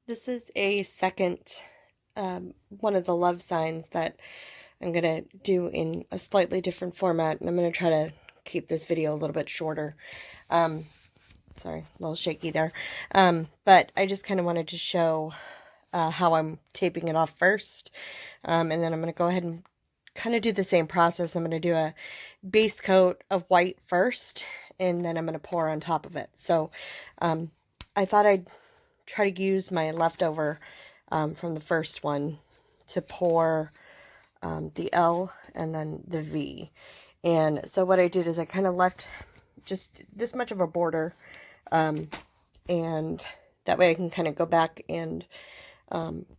This is a second, one of the love signs that I'm going to do in a slightly different format, and I'm going to try to keep this video a little bit shorter. Sorry, a little shaky there. But I just kind of wanted to show how I'm taping it off first, and then I'm going to go ahead and kind of do the same process. I'm going to do a base coat of white first, and then I'm going to pour on top of it. So I thought I'd try to use my leftover from the first one to pour the L and then the V. And so what I did is I kind of left just this much of a border, and that way I can kind of go back and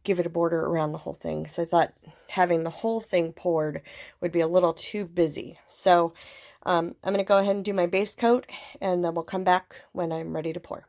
give it a border around the whole thing. So I thought having the whole thing poured would be a little too busy. So I'm going to go ahead and do my base coat, and then we'll come back when I'm ready to pour.